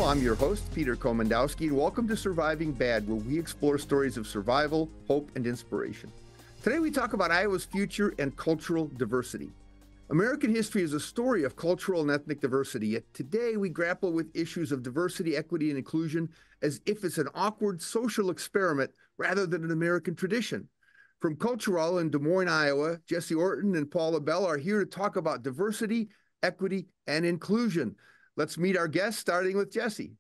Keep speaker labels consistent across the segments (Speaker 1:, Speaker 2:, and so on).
Speaker 1: I'm your host, Peter Komendowski, and welcome to Surviving Bad, where we explore stories of survival, hope, and inspiration. Today we talk about Iowa's future and cultural diversity. American history is a story of cultural and ethnic diversity, yet today we grapple with issues of diversity, equity, and inclusion as if it's an awkward social experiment rather than an American tradition. From Cultural in Des Moines, Iowa, Jesse Orton and Paula Bell are here to talk about diversity, equity, and inclusion. Let's meet our guests, starting with Jesse.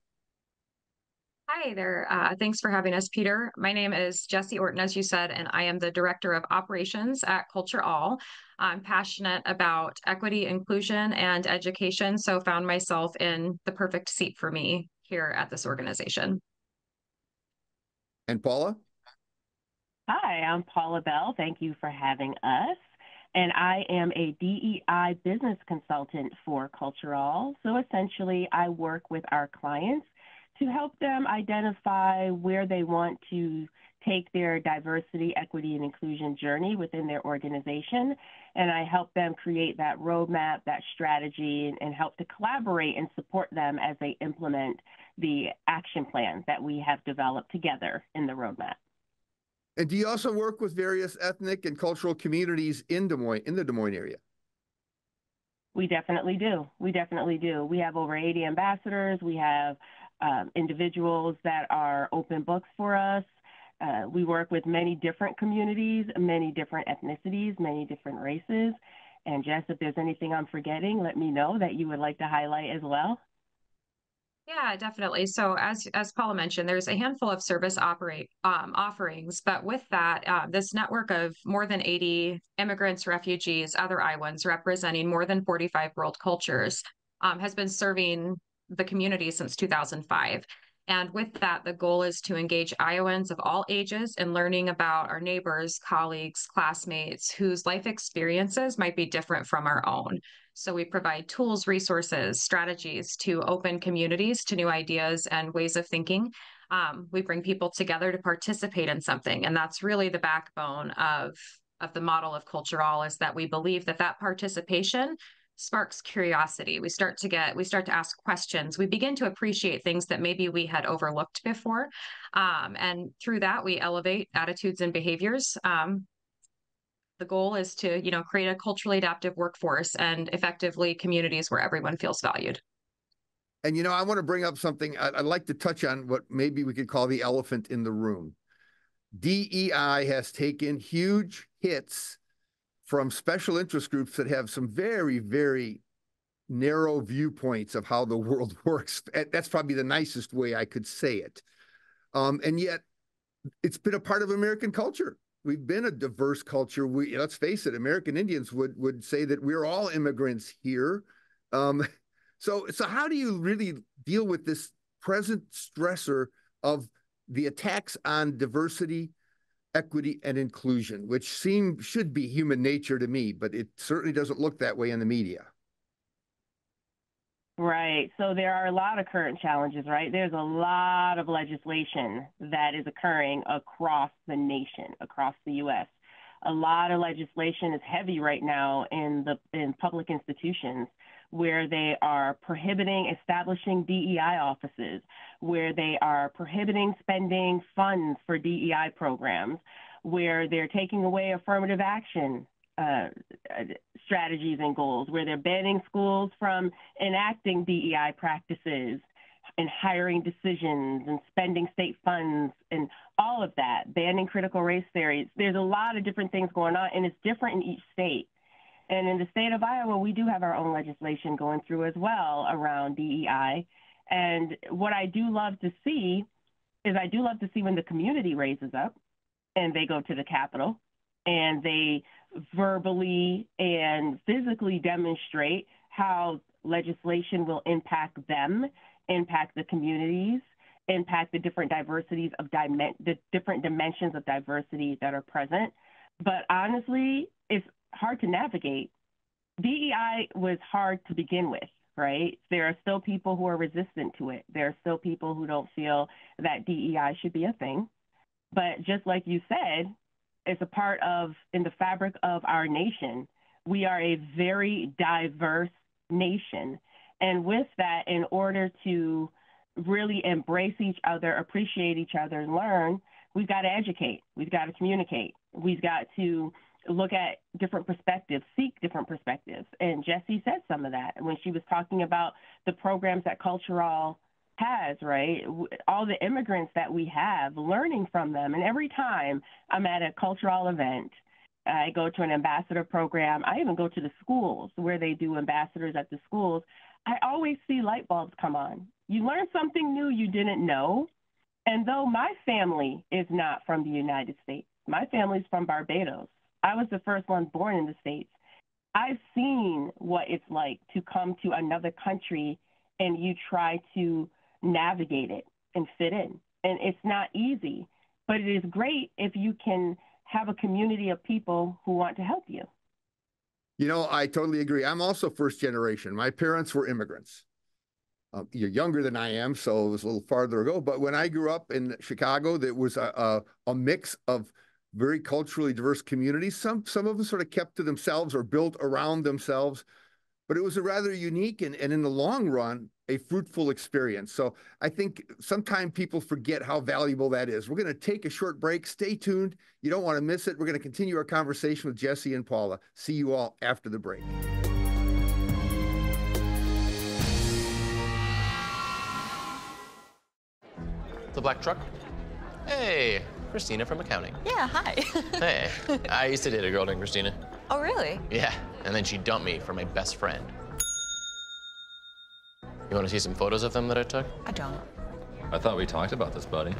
Speaker 2: Hi there. Thanks for having us, Peter. My name is Jesse Orton, as you said, and I am the Director of Operations at Culture All. I'm passionate about equity, inclusion, and education, so found myself in the perfect seat for me here at this organization.
Speaker 1: And Paula?
Speaker 3: Hi, I'm Paula Bell. Thank you for having us. And I am a DEI business consultant for Culture All. So essentially, I work with our clients to help them identify where they want to take their diversity, equity, and inclusion journey within their organization. And I help them create that roadmap, that strategy, and help to collaborate and support them as they implement the action plan that we have developed together in the roadmap.
Speaker 1: And do you also work with various ethnic and cultural communities in Des Moines, in the Des Moines area?
Speaker 3: We definitely do. We definitely do. We have over 80 ambassadors. We have individuals that are open books for us. We work with many different communities, many different ethnicities, many different races. And Jess, if there's anything I'm forgetting, let me know that you would like to highlight as well.
Speaker 2: Yeah, definitely. So as Paula mentioned, there's a handful of service offerings, but with that, this network of more than 80 immigrants, refugees, other Iowans representing more than 45 world cultures has been serving the community since 2005. And with that, the goal is to engage Iowans of all ages in learning about our neighbors, colleagues, classmates whose life experiences might be different from our own. So we provide tools, resources, strategies to open communities to new ideas and ways of thinking. We bring people together to participate in something. And that's really the backbone of the model of Culture All, is that we believe that participation sparks curiosity. We start to ask questions. We begin to appreciate things that maybe we had overlooked before. And through that, we elevate attitudes and behaviors. The goal is to, create a culturally adaptive workforce and effectively communities where everyone feels valued.
Speaker 1: And, I want to bring up something. I'd like to touch on what maybe we could call the elephant in the room. DEI has taken huge hits from special interest groups that have some very, very narrow viewpoints of how the world works. That's probably the nicest way I could say it. And yet it's been a part of American culture. We've been a diverse culture. Let's face it, American Indians would say that we're all immigrants here. So how do you really deal with this present stressor of the attacks on diversity, equity, and inclusion, which should be human nature to me, but it certainly doesn't look that way in the media?
Speaker 3: Right. So there are a lot of current challenges, right? There's a lot of legislation that is occurring across the nation, across the U.S. A lot of legislation is heavy right now in public institutions, where they are prohibiting establishing DEI offices, where they are prohibiting spending funds for DEI programs, where they're taking away affirmative action strategies and goals, where they're banning schools from enacting DEI practices and hiring decisions and spending state funds and all of that, banning critical race theory. There's a lot of different things going on, and it's different in each state. And in the state of Iowa, we do have our own legislation going through as well around DEI. And what I do love to see is when the community raises up and they go to the Capitol and they verbally and physically demonstrate how legislation will impact them, impact the communities, impact the different the different dimensions of diversity that are present. But honestly, it's hard to navigate. DEI was hard to begin with, right? There are still people who are resistant to it. There are still people who don't feel that DEI should be a thing. But just like you said, it's a part in the fabric of our nation. We are a very diverse nation. And with that, in order to really embrace each other, appreciate each other, and learn, we've got to educate. We've got to communicate. We've got to look at different perspectives, seek different perspectives. And Jessie said some of that when she was talking about the programs that Cultural has, right? All the immigrants that we have, learning from them. And every time I'm at a Cultural event, I go to an ambassador program. I even go to the schools where they do ambassadors at the schools. I always see light bulbs come on. You learn something new you didn't know. And though my family is not from the United States, my family's from Barbados. I was the first one born in the States. I've seen what it's like to come to another country and you try to navigate it and fit in. And it's not easy, but it is great if you can have a community of people who want to help you.
Speaker 1: You know, I totally agree. I'm also first generation. My parents were immigrants. You're younger than I am, so it was a little farther ago. But when I grew up in Chicago, there was a mix of very culturally diverse communities. Some of them sort of kept to themselves or built around themselves, but it was a rather unique and in the long run, a fruitful experience. So I think sometimes people forget how valuable that is. We're going to take a short break. Stay tuned. You don't want to miss it. We're going to continue our conversation with Jessie and Paula. See you all after the break.
Speaker 4: The black truck? Hey, Christina from accounting.
Speaker 5: Yeah, hi.
Speaker 4: Hey, I used to date a girl named Christina.
Speaker 5: Oh, really?
Speaker 4: Yeah, and then she dumped me for my best friend. You want to see some photos of them that I took?
Speaker 5: I don't.
Speaker 6: I thought we talked about this, buddy.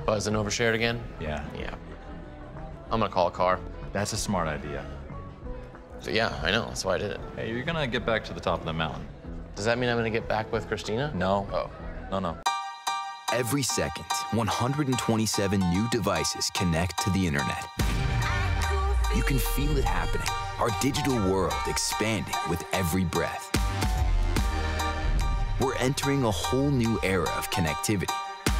Speaker 4: Buzzed and overshared again?
Speaker 6: Yeah.
Speaker 4: Yeah. I'm gonna call a car.
Speaker 6: That's a smart idea.
Speaker 4: So yeah, I know, that's why I did it.
Speaker 6: Hey, you're gonna get back to the top of the mountain.
Speaker 4: Does that mean I'm gonna get back with Christina?
Speaker 6: No.
Speaker 4: Oh.
Speaker 6: No.
Speaker 7: Every second, 127 new devices connect to the internet. You can feel it happening, our digital world expanding with every breath. We're entering a whole new era of connectivity,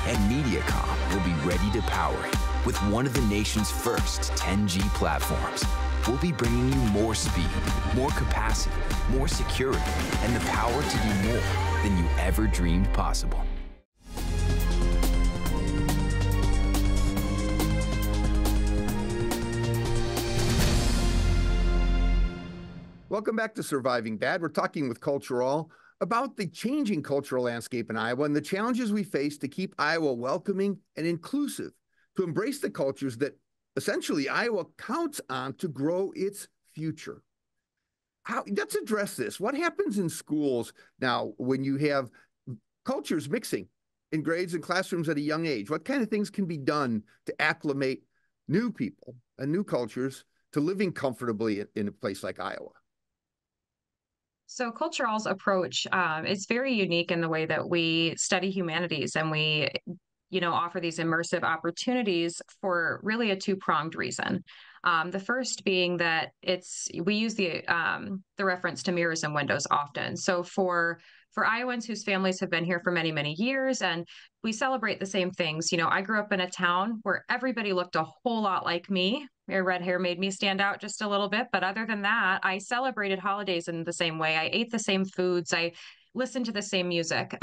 Speaker 7: and MediaCom will be ready to power it with one of the nation's first 10G platforms. We'll be bringing you more speed, more capacity, more security, and the power to do more than you ever dreamed possible.
Speaker 1: Welcome back to Surviving Bad. We're talking with Cultural about the changing cultural landscape in Iowa and the challenges we face to keep Iowa welcoming and inclusive, to embrace the cultures that essentially Iowa counts on to grow its future. Let's address this. What happens in schools now when you have cultures mixing in grades and classrooms at a young age? What kind of things can be done to acclimate new people and new cultures to living comfortably in a place like Iowa?
Speaker 2: So Cultural's approach is very unique in the way that we study humanities, and we, offer these immersive opportunities for really a two-pronged reason. The first being that we use the reference to mirrors and windows often. So for Iowans whose families have been here for many, many years, and we celebrate the same things. I grew up in a town where everybody looked a whole lot like me. My red hair made me stand out just a little bit. But other than that, I celebrated holidays in the same way. I ate the same foods. I listened to the same music.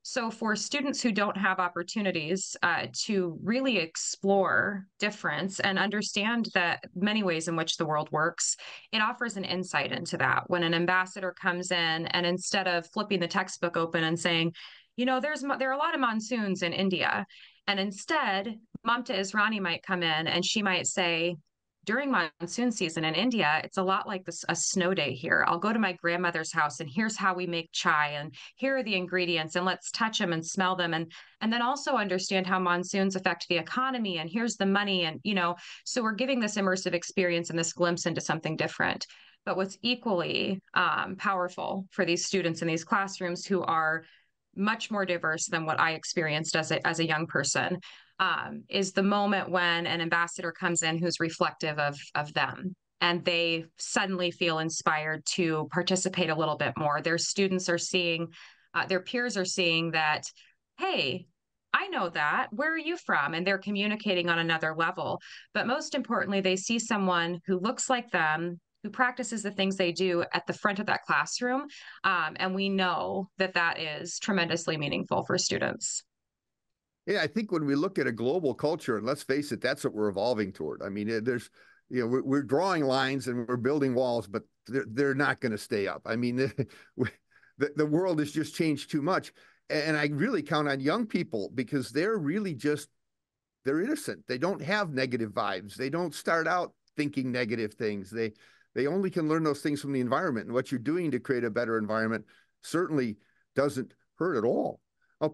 Speaker 2: So for students who don't have opportunities to really explore difference and understand that many ways in which the world works, it offers an insight into that. When an ambassador comes in, and instead of flipping the textbook open and saying, there are a lot of monsoons in India, and instead Mamta Israni might come in and she might say, during monsoon season in India, it's a lot like a snow day here. I'll go to my grandmother's house and here's how we make chai, and here are the ingredients, and let's touch them and smell them, and then also understand how monsoons affect the economy, and here's the money, and so we're giving this immersive experience and this glimpse into something different. But what's equally powerful for these students in these classrooms who are much more diverse than what I experienced as a young person, is the moment when an ambassador comes in who's reflective of them, and they suddenly feel inspired to participate a little bit more. Their students are seeing, their peers are seeing that, hey, I know that. Where are you from? And they're communicating on another level. But most importantly, they see someone who looks like them, who practices the things they do at the front of that classroom. And we know that that is tremendously meaningful for students.
Speaker 1: Yeah, I think when we look at a global culture, and let's face it, that's what we're evolving toward. I mean, there's, you know, we're drawing lines and we're building walls, but they're not going to stay up. I mean, the world has just changed too much. And I really count on young people because they're really just, they're innocent. They don't have negative vibes. They don't start out thinking negative things. They only can learn those things from the environment. And what you're doing to create a better environment certainly doesn't hurt at all.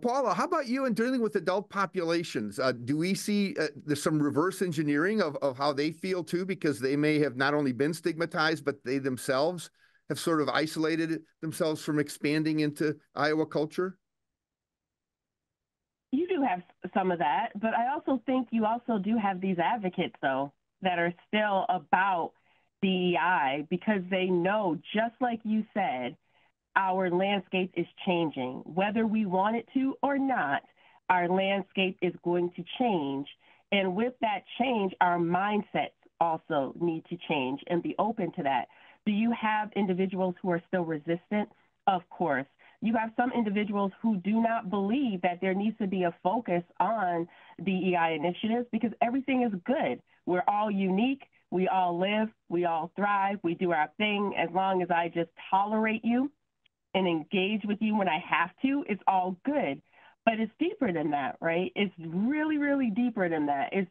Speaker 1: Paula, how about you in dealing with adult populations? Do we see there's some reverse engineering of how they feel too, because they may have not only been stigmatized, but they themselves have sort of isolated themselves from expanding into Iowa culture?
Speaker 3: You do have some of that, but I also think you also do have these advocates, though, that are still about DEI because they know, just like you said, our landscape is changing. Whether we want it to or not, our landscape is going to change. And with that change, our mindsets also need to change and be open to that. Do you have individuals who are still resistant? Of course. You have some individuals who do not believe that there needs to be a focus on DEI initiatives because everything is good. We're all unique. We all live. We all thrive. We do our thing. As long as I just tolerate you and engage with you when I have to, it's all good. But it's deeper than that, right? It's really, really deeper than that. It's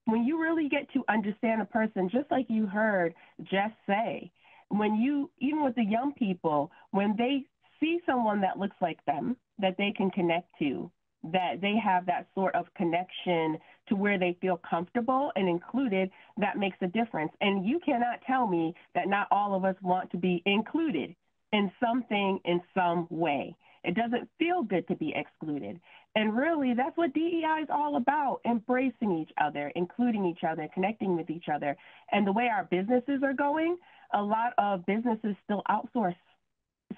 Speaker 3: when you really get to understand a person, just like you heard Jess say, when you, even with the young people, when they see someone that looks like them, that they can connect to, that they have that sort of connection to where they feel comfortable and included, that makes a difference. And you cannot tell me that not all of us want to be included in something in some way. It doesn't feel good to be excluded. And really, that's what DEI is all about, embracing each other, including each other, connecting with each other. And the way our businesses are going, a lot of businesses still outsource.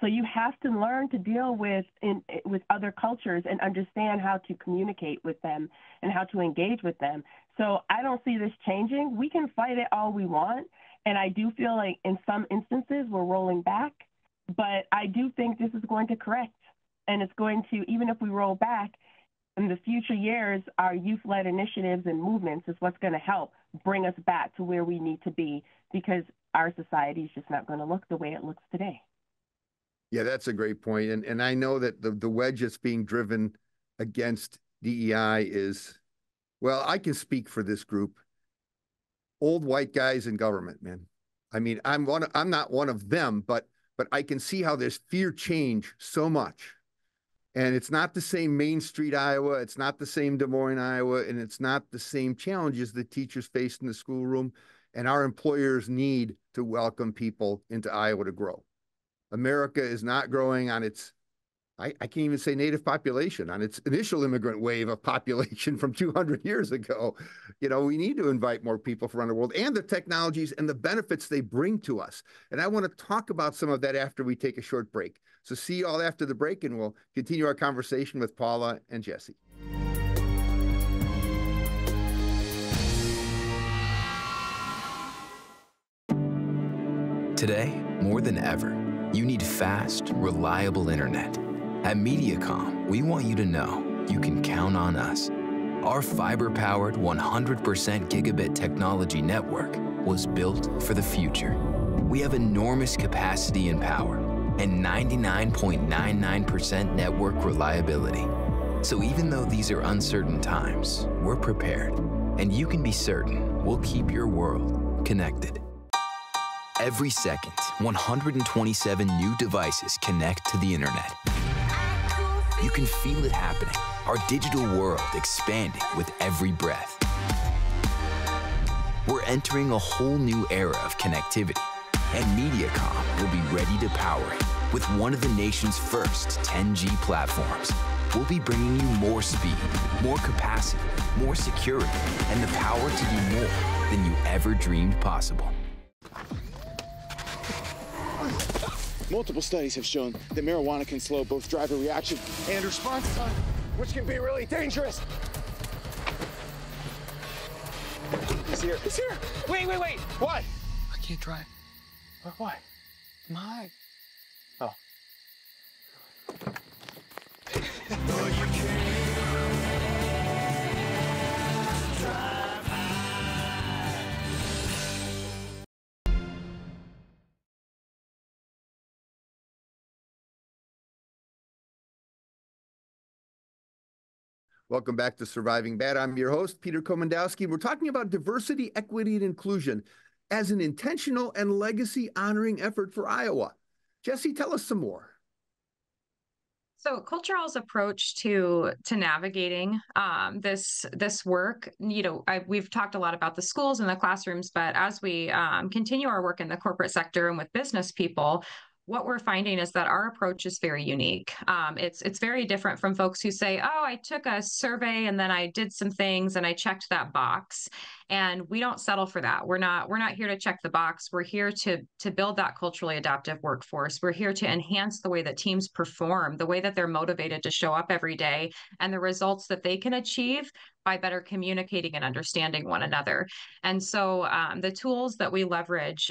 Speaker 3: So you have to learn to deal with other cultures and understand how to communicate with them and how to engage with them. So I don't see this changing. We can fight it all we want. And I do feel like in some instances we're rolling back, but I do think this is going to correct. And it's going to, even if we roll back, in the future years, our youth-led initiatives and movements is what's going to help bring us back to where we need to be because our society is just not going to look the way it looks today.
Speaker 1: Yeah, that's a great point. And I know that the wedge that's being driven against DEI is, well, I can speak for this group. Old white guys in government, man. I mean, I'm not one of them, but I can see how there's fear change so much. And it's not the same Main Street, Iowa. It's not the same Des Moines, Iowa. And it's not the same challenges that teachers face in the schoolroom. And our employers need to welcome people into Iowa to grow. America is not growing on its, I can't even say native population, on its initial immigrant wave of population from 200 years ago. You know, we need to invite more people from around the world and the technologies and the benefits they bring to us. And I want to talk about some of that after we take a short break. So see you all after the break, and we'll continue our conversation with Paula and Jesse.
Speaker 7: Today, more than ever, you need fast, reliable internet. At MediaCom, we want you to know you can count on us. Our fiber-powered 100% gigabit technology network was built for the future. We have enormous capacity and power, and 99.99% network reliability. So even though these are uncertain times, we're prepared, and you can be certain we'll keep your world connected. Every second, 127 new devices connect to the internet. You can feel it happening, our digital world expanding with every breath. We're entering a whole new era of connectivity, and MediaCom will be ready to power it with one of the nation's first 10G platforms. We'll be bringing you more speed, more capacity, more security, and the power to do more than you ever dreamed possible.
Speaker 5: Multiple studies have shown that marijuana can slow both driver reaction and response time, which can be really dangerous. He's here. He's here. Wait. What?
Speaker 8: I can't drive.
Speaker 5: What? My. Oh.
Speaker 1: Welcome back to Surviving Bad. I'm your host, Peter Komendowski. We're talking about diversity, equity, and inclusion as an intentional and legacy honoring effort for Iowa. Jesse, tell us some more.
Speaker 2: So Cultural's approach to navigating this work, we've talked a lot about the schools and the classrooms, but as we continue our work in the corporate sector and with business people, what we're finding is that our approach is very unique. It's very different from folks who say, "Oh, I took a survey and then I did some things and I checked that box." And we don't settle for that. We're not here to check the box. We're here to build that culturally adaptive workforce. We're here to enhance the way that teams perform, the way that they're motivated to show up every day, and the results that they can achieve by better communicating and understanding one another. And so the tools that we leverage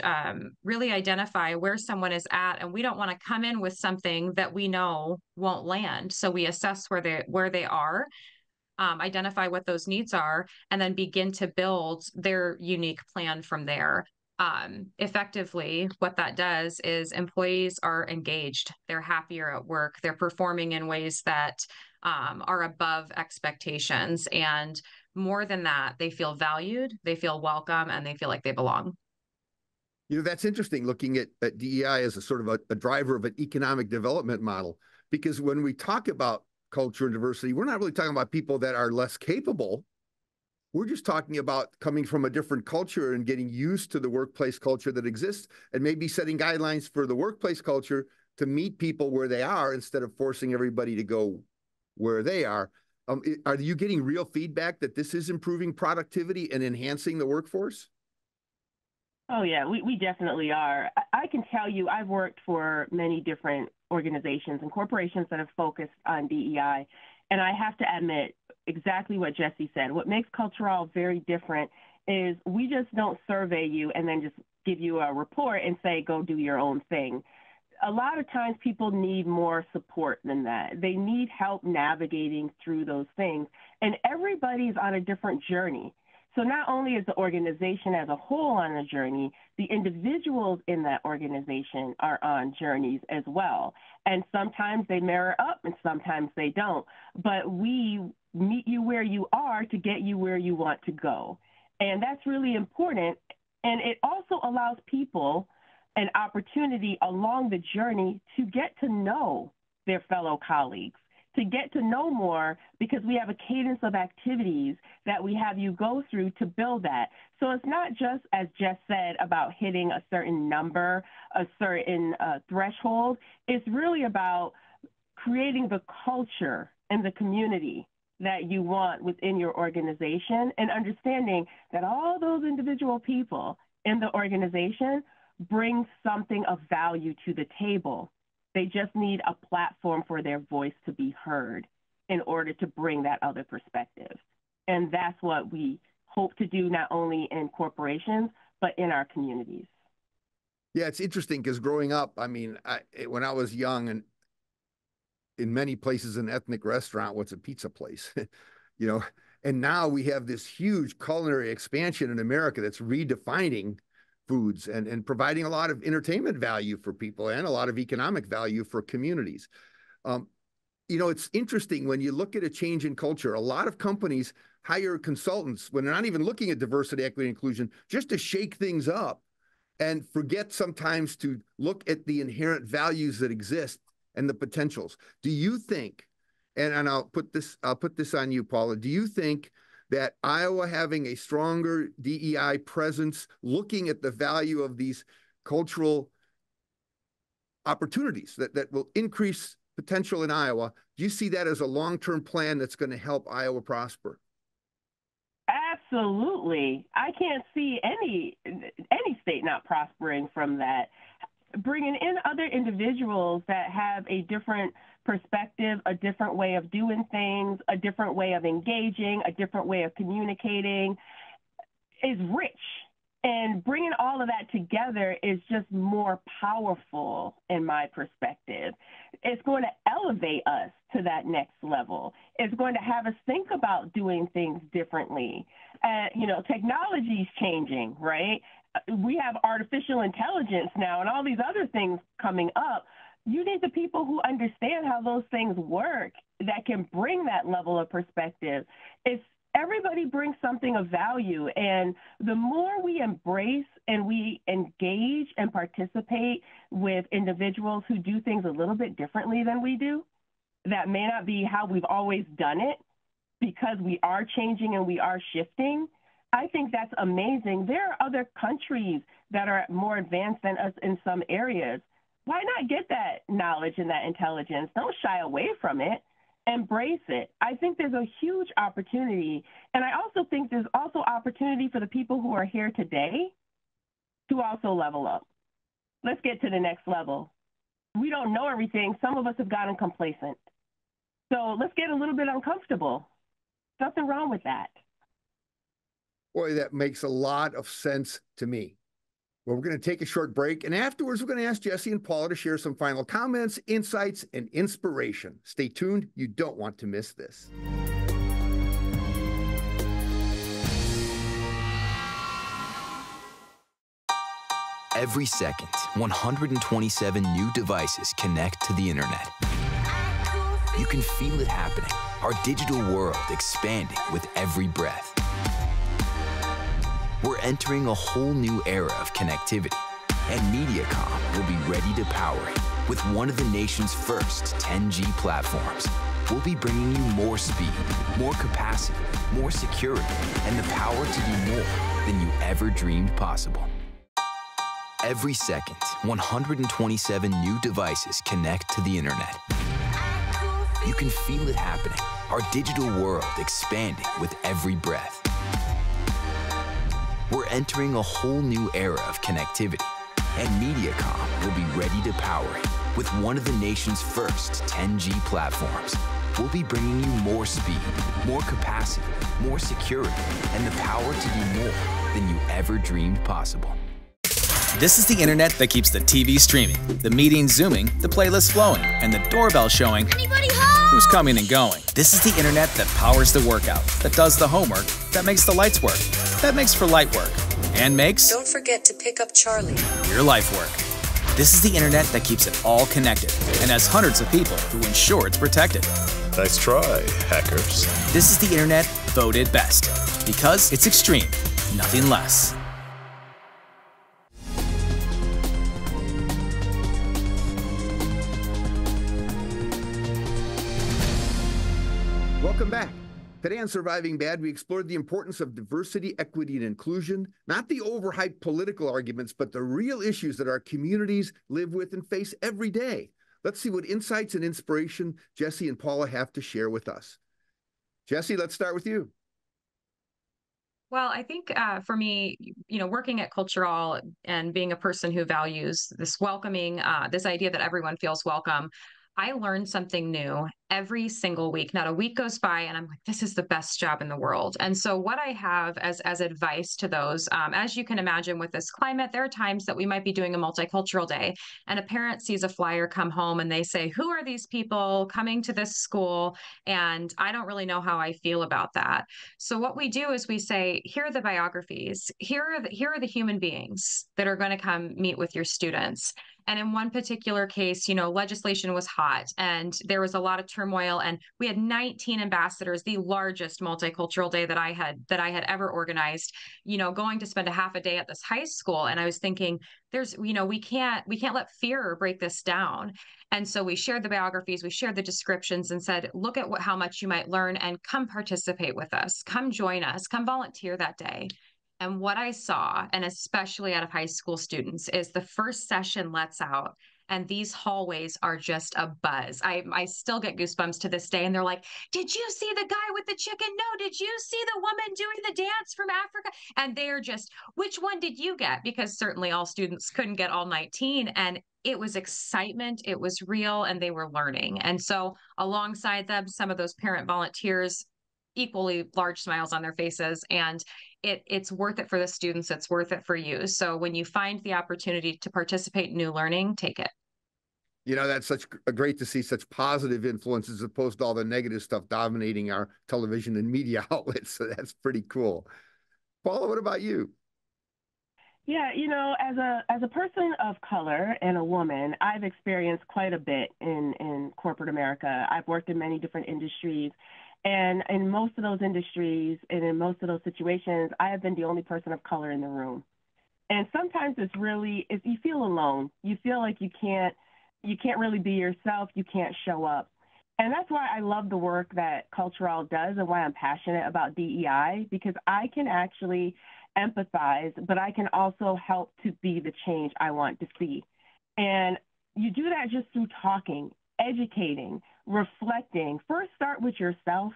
Speaker 2: really identify where someone is at, and we don't want to come in with something that we know won't land. So we assess where they are, identify what those needs are, and then begin to build their unique plan from there. Effectively, what that does is employees are engaged, they're happier at work, they're performing in ways that are above expectations. And more than that, they feel valued, they feel welcome, and they feel like they belong.
Speaker 1: That's interesting, looking at DEI as a sort of a driver of an economic development model, because when we talk about culture and diversity, we're not really talking about people that are less capable. We're just talking about coming from a different culture and getting used to the workplace culture that exists, and maybe setting guidelines for the workplace culture to meet people where they are instead of forcing everybody to go where they are. Are you getting real feedback that this is improving productivity and enhancing the workforce?
Speaker 3: Oh, yeah, we definitely are. I can tell you I've worked for many different organizations and corporations that have focused on DEI, and I have to admit exactly what Jesse said. What makes Cultural very different is we just don't survey you and then just give you a report and say, go do your own thing. A lot of times people need more support than that. They need help navigating through those things, and everybody's on a different journey. So not only is the organization as a whole on a journey, the individuals in that organization are on journeys as well. And sometimes they mirror up and sometimes they don't. But we meet you where you are to get you where you want to go. And that's really important. And it also allows people an opportunity along the journey to get to know their fellow colleagues, to get to know more, because we have a cadence of activities that we have you go through to build that. So it's not just, as Jess said, about hitting a certain number, a certain threshold. It's really about creating the culture and the community that you want within your organization, and understanding that all those individual people in the organization bring something of value to the table. They just need a platform for their voice to be heard in order to bring that other perspective. And that's what we hope to do, not only in corporations, but in our communities.
Speaker 1: Yeah, it's interesting because growing up, when I was young, and in many places, an ethnic restaurant, what's a pizza place? And now we have this huge culinary expansion in America that's redefining foods and providing a lot of entertainment value for people and a lot of economic value for communities. It's interesting when you look at a change in culture, a lot of companies hire consultants when they're not even looking at diversity, equity, and inclusion, just to shake things up, and forget sometimes to look at the inherent values that exist and the potentials. Do you think, and I'll put this on you, Paula, do you think that Iowa having a stronger DEI presence, looking at the value of these cultural opportunities that will increase potential in Iowa, do you see that as a long-term plan that's going to help Iowa prosper?
Speaker 3: Absolutely. I can't see any state not prospering from that. Bringing in other individuals that have a different perspective, a different way of doing things, a different way of engaging, a different way of communicating is rich. And bringing all of that together is just more powerful in my perspective. It's going to elevate us to that next level. It's going to have us think about doing things differently. Technology is changing, right? We have artificial intelligence now and all these other things coming up. You need the people who understand how those things work that can bring that level of perspective. Everybody brings something of value, and the more we embrace and we engage and participate with individuals who do things a little bit differently than we do, that may not be how we've always done it, because we are changing and we are shifting, I think that's amazing. There are other countries that are more advanced than us in some areas. Why not get that knowledge and that intelligence? Don't shy away from it. Embrace it. I think there's a huge opportunity. And I also think there's also opportunity for the people who are here today to also level up. Let's get to the next level. We don't know everything. Some of us have gotten complacent. So let's get a little bit uncomfortable. Nothing wrong with that.
Speaker 1: Boy, that makes a lot of sense to me. Well, we're going to take a short break, and afterwards, we're going to ask Jesse and Paula to share some final comments, insights, and inspiration. Stay tuned. You don't want to miss this.
Speaker 7: Every second, 127 new devices connect to the internet. You can feel it happening, our digital world expanding with every breath. We're entering a whole new era of connectivity, and MediaCom will be ready to power it with one of the nation's first 10G platforms. We'll be bringing you more speed, more capacity, more security, and the power to do more than you ever dreamed possible. Every second, 127 new devices connect to the internet. You can feel it happening, our digital world expanding with every breath. We're entering a whole new era of connectivity, and MediaCom will be ready to power it with one of the nation's first 10G platforms. We'll be bringing you more speed, more capacity, more security, and the power to do more than you ever dreamed possible.
Speaker 8: This is the internet that keeps the TV streaming, the meetings zooming, the playlist flowing, and the doorbell showing who's coming and going. This is the internet that powers the workout, that does the homework, that makes the lights work, that makes for light work, and makes...
Speaker 9: Don't forget to pick up Charlie.
Speaker 8: ...your life work. This is the internet that keeps it all connected and has hundreds of people who ensure it's protected.
Speaker 10: Nice try, hackers.
Speaker 8: This is the internet voted best, because it's extreme, nothing less.
Speaker 1: Welcome back. Today on Surviving Bad, we explored the importance of diversity, equity, and inclusion, not the overhyped political arguments, but the real issues that our communities live with and face every day. Let's see what insights and inspiration Jesse and Paula have to share with us. Jesse, let's start with you.
Speaker 2: Well, I think for me, working at Cultural and being a person who values this welcoming, this idea that everyone feels welcome, I learn something new every single week. Not a week goes by and I'm like, this is the best job in the world. And so what I have as advice to those, as you can imagine with this climate, there are times that we might be doing a multicultural day and a parent sees a flyer come home and they say, who are these people coming to this school? And I don't really know how I feel about that. So what we do is we say, here are the biographies. Here are the human beings that are going to come meet with your students. And in one particular case, legislation was hot and there was a lot of turmoil, and we had 19 ambassadors, the largest multicultural day that I had ever organized, going to spend a half a day at this high school. And I was thinking, we can't let fear break this down. And so we shared the biographies, we shared the descriptions and said, look at how much you might learn and come participate with us, come join us, come volunteer that day. And what I saw, and especially out of high school students, is the first session lets out and these hallways are just a buzz. I still get goosebumps to this day. And they're like, did you see the guy with the chicken? No, did you see the woman doing the dance from Africa? And they're just, which one did you get? Because certainly all students couldn't get all 19. And it was excitement, it was real, and they were learning. And so alongside them, some of those parent volunteers equally large smiles on their faces, and it's worth it for the students. It's worth it for you. So when you find the opportunity to participate in new learning, take it.
Speaker 1: You know, that's such great to see such positive influences as opposed to all the negative stuff dominating our television and media outlets. So that's pretty cool. Paula, what about you?
Speaker 3: Yeah, you know, as a person of color and a woman, I've experienced quite a bit in corporate America. I've worked in many different industries, and in most of those industries and in most of those situations, I have been the only person of color in the room. And sometimes you feel alone. You feel like you can't really be yourself. You can't show up. And that's why I love the work that Cultural does and why I'm passionate about DEI, because I can actually empathize, but I can also help to be the change I want to see. And you do that just through talking, educating, reflecting. First, start with yourself.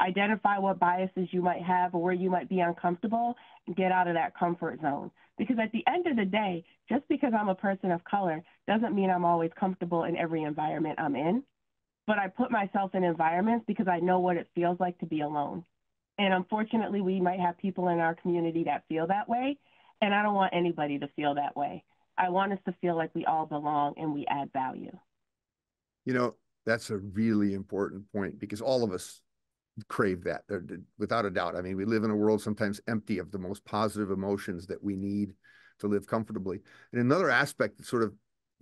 Speaker 3: Identify what biases you might have or where you might be uncomfortable, and get out of that comfort zone. Because at the end of the day, just because I'm a person of color doesn't mean I'm always comfortable in every environment I'm in. But I put myself in environments because I know what it feels like to be alone. And unfortunately, we might have people in our community that feel that way. And I don't want anybody to feel that way. I want us to feel like we all belong and we add value.
Speaker 1: You know, that's a really important point because all of us crave that without a doubt. I mean, we live in a world sometimes empty of the most positive emotions that we need to live comfortably. And another aspect that's sort of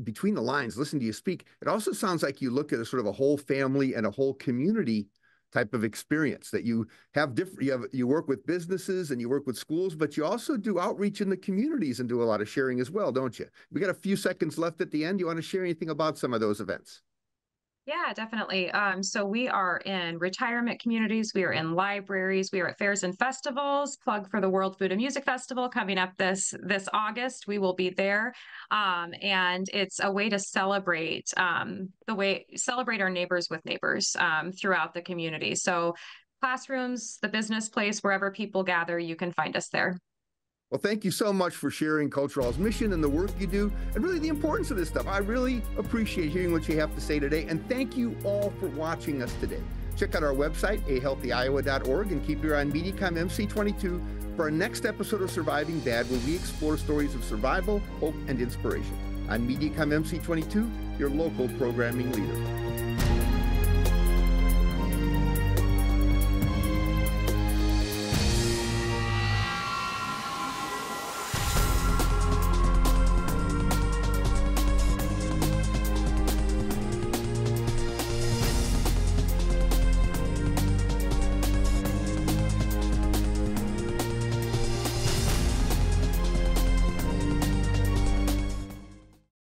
Speaker 1: between the lines, listen to you speak, it also sounds like you look at a sort of a whole family and a whole community type of experience, that you have different, you work with businesses and you work with schools, but you also do outreach in the communities and do a lot of sharing as well, don't you? We got a few seconds left at the end. You want to share anything about some of those events?
Speaker 2: Yeah, definitely. So we are in retirement communities, we are in libraries, we are at fairs and festivals. Plug for the World Food and Music Festival coming up this August. We will be there, and it's a way to celebrate celebrate our neighbors with neighbors throughout the community. So classrooms, the business place, wherever people gather, you can find us there.
Speaker 1: Well, thank you so much for sharing Cultural's mission and the work you do, and really the importance of this stuff. I really appreciate hearing what you have to say today, and thank you all for watching us today. Check out our website, ahealthyiowa.org, and keep your eye on MediaCom MC22 for our next episode of Surviving Bad, where we explore stories of survival, hope, and inspiration. On MediaCom MC22, your local programming leader.